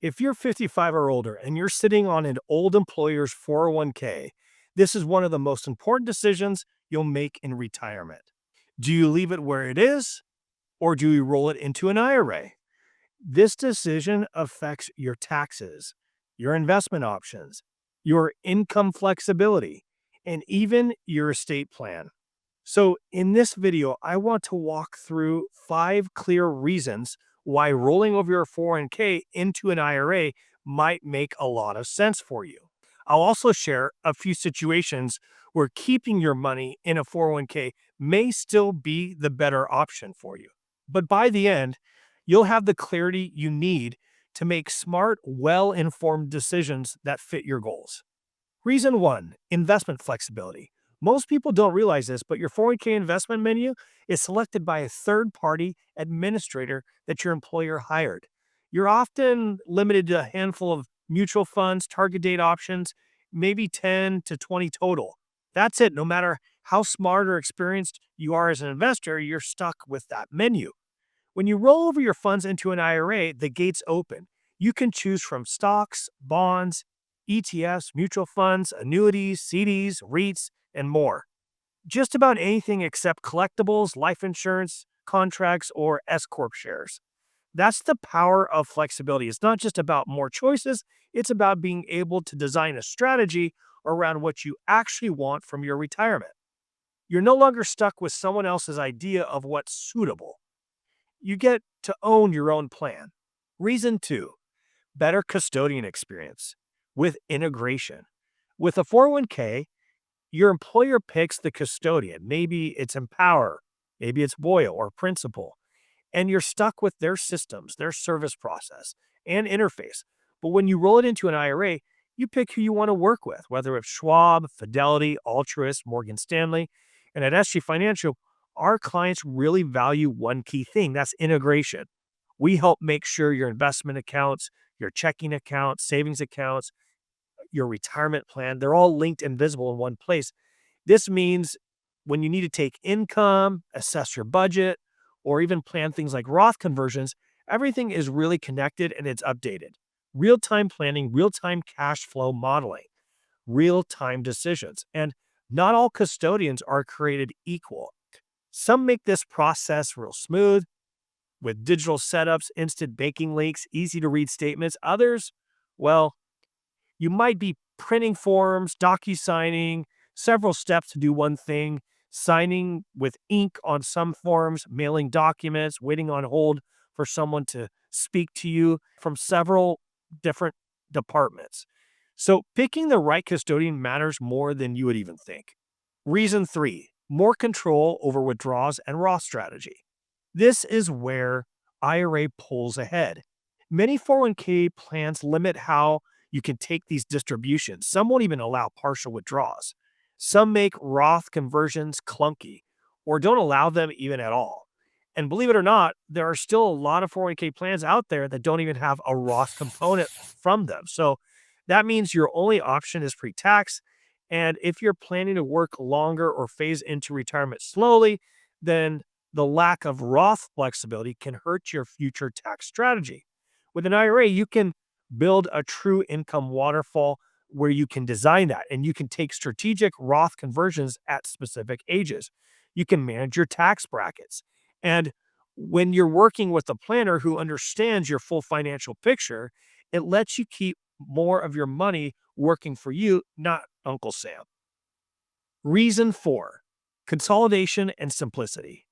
If you're 55 or older and you're sitting on an old employer's 401k, this is one of the most important decisions you'll make in retirement. Do you leave it where it is or do you roll it into an IRA? This decision affects your taxes, your investment options, your income flexibility, and even your estate plan. So, in this video, I want to walk through 5 clear reasons why rolling over your 401k into an IRA might make a lot of sense for you. I'll also share a few situations where keeping your money in a 401k may still be the better option for you. But by the end, you'll have the clarity you need to make smart, well informed decisions that fit your goals. Reason 1, investment flexibility. Most people don't realize this, but your 401k investment menu is selected by a third-party administrator that your employer hired. You're often limited to a handful of mutual funds, target date options, maybe 10 to 20 total. That's it. No matter how smart or experienced you are as an investor, you're stuck with that menu. When you roll over your funds into an IRA, the gates open. You can choose from stocks, bonds, ETFs, mutual funds, annuities, CDs, REITs, and more. Just about anything except collectibles, life insurance, contracts, or S Corp shares. That's the power of flexibility. It's not just about more choices, it's about being able to design a strategy around what you actually want from your retirement. You're no longer stuck with someone else's idea of what's suitable. You get to own your own plan. Reason 2, better custodian experience with integration. With a 401k, your employer picks the custodian. Maybe it's Empower, maybe it's Voya or Principal, and you're stuck with their systems, their service process, and interface. But when you roll it into an IRA, you pick who you want to work with, whether it's Schwab, Fidelity, Altruist, Morgan Stanley. And at SG Financial, our clients really value one key thing, that's integration. We help make sure your investment accounts, your checking accounts, savings accounts, your retirement plan, they're all linked and visible in one place. This means when you need to take income, assess your budget, or even plan things like Roth conversions, everything is really connected and it's updated. Real-time planning, real-time cash flow modeling, real-time decisions. And not all custodians are created equal. Some make this process real smooth with digital setups, instant banking links, easy to read statements. Others, well, you might be printing forms, docu-signing, several steps to do one thing, signing with ink on some forms, mailing documents, waiting on hold for someone to speak to you from several different departments. So picking the right custodian matters more than you would even think. Reason 3, more control over withdrawals and Roth strategy. This is where IRA pulls ahead. Many 401k plans limit how you can take these distributions. Some won't even allow partial withdrawals. Some make Roth conversions clunky or don't allow them even at all. And believe it or not, there are still a lot of 401k plans out there that don't even have a Roth component from them. So that means your only option is pre-tax. And if you're planning to work longer or phase into retirement slowly, then the lack of Roth flexibility can hurt your future tax strategy. With an IRA, you can build a true income waterfall where you can design that and you can take strategic Roth conversions at specific ages. You can manage your tax brackets. And when you're working with a planner who understands your full financial picture, it lets you keep more of your money working for you, not Uncle Sam. Reason 4, consolidation and simplicity.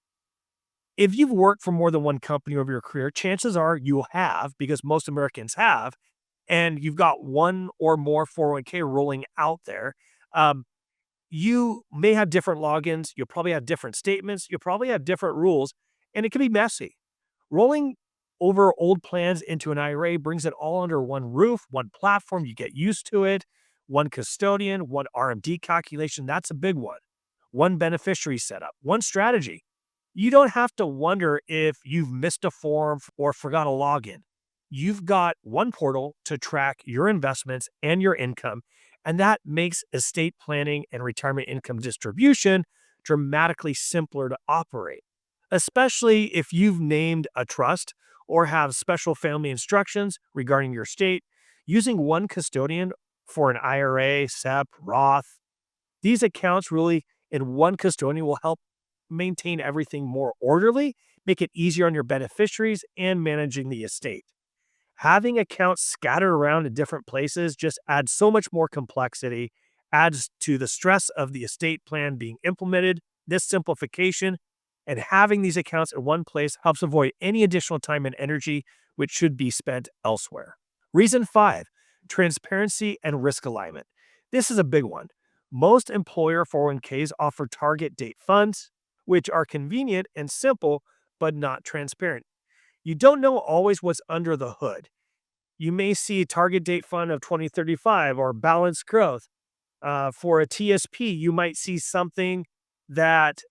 If you've worked for more than one company over your career, chances are you have, because most Americans have, and you've got one or more 401k rolling out there. You may have different logins. You'll probably have different statements. You'll probably have different rules, and it can be messy. Rolling over old plans into an IRA brings it all under one roof, one platform. You get used to it. One custodian, one RMD calculation. That's a big one. One beneficiary setup, one strategy. You don't have to wonder if you've missed a form or forgot a login. You've got one portal to track your investments and your income, and that makes estate planning and retirement income distribution dramatically simpler to operate, especially if you've named a trust or have special family instructions regarding your estate. Using one custodian for an IRA, SEP, Roth, these accounts really in one custodian will help maintain everything more orderly, make it easier on your beneficiaries, and managing the estate. Having accounts scattered around in different places just adds so much more complexity, adds to the stress of the estate plan being implemented. This simplification and having these accounts in one place helps avoid any additional time and energy which should be spent elsewhere. Reason 5, transparency and risk alignment. This is a big one. Most employer 401ks offer target date funds, which are convenient and simple, but not transparent. You don't know always what's under the hood. You may see a target date fund of 2035 or balanced growth. For a TSP, you might see something that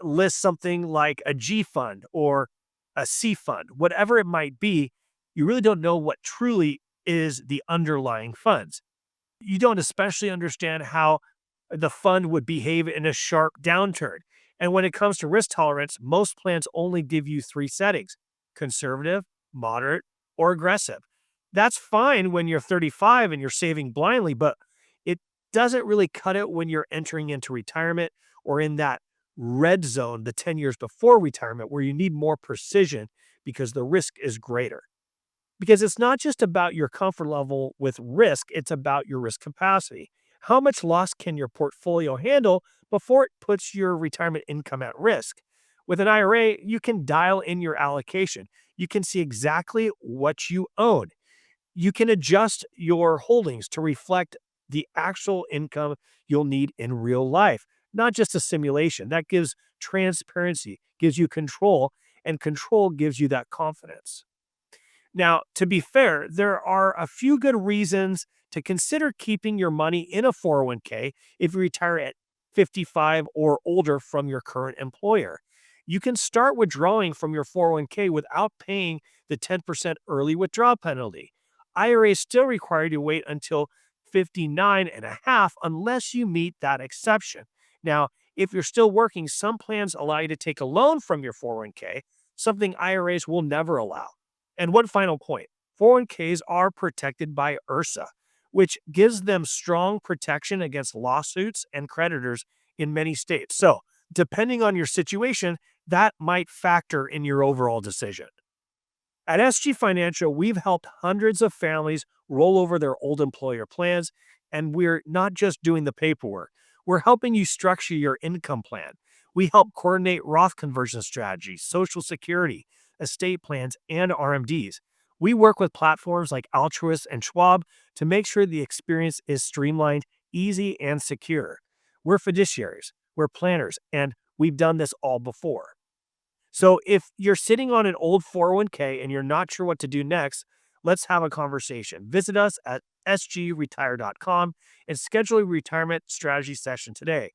lists something like a G fund or a C fund, whatever it might be. You really don't know what truly is the underlying funds. You don't especially understand how the fund would behave in a sharp downturn. And when it comes to risk tolerance, most plans only give you 3 settings: conservative, moderate, or aggressive. That's fine when you're 35 and you're saving blindly, but it doesn't really cut it when you're entering into retirement or in that red zone, the 10 years before retirement, where you need more precision because the risk is greater. Because it's not just about your comfort level with risk, it's about your risk capacity. How much loss can your portfolio handle before it puts your retirement income at risk? With an IRA, you can dial in your allocation. You can see exactly what you own. You can adjust your holdings to reflect the actual income you'll need in real life, not just a simulation. That gives transparency, gives you control, and control gives you that confidence. Now, to be fair, there are a few good reasons to consider keeping your money in a 401k if you retire at 55 or older from your current employer. You can start withdrawing from your 401k without paying the 10% early withdrawal penalty. IRAs still require you to wait until 59 and a half unless you meet that exception. Now, if you're still working, some plans allow you to take a loan from your 401k, something IRAs will never allow. And one final point, 401ks are protected by IRSA, which gives them strong protection against lawsuits and creditors in many states. So, depending on your situation, that might factor in your overall decision. At SG Financial, we've helped hundreds of families roll over their old employer plans, and we're not just doing the paperwork. We're helping you structure your income plan. We help coordinate Roth conversion strategies, Social Security, estate plans, and RMDs. We work with platforms like Altruist and Schwab to make sure the experience is streamlined, easy, and secure. We're fiduciaries, we're planners, and we've done this all before. So if you're sitting on an old 401k and you're not sure what to do next, let's have a conversation. Visit us at sgretire.com and schedule a retirement strategy session today.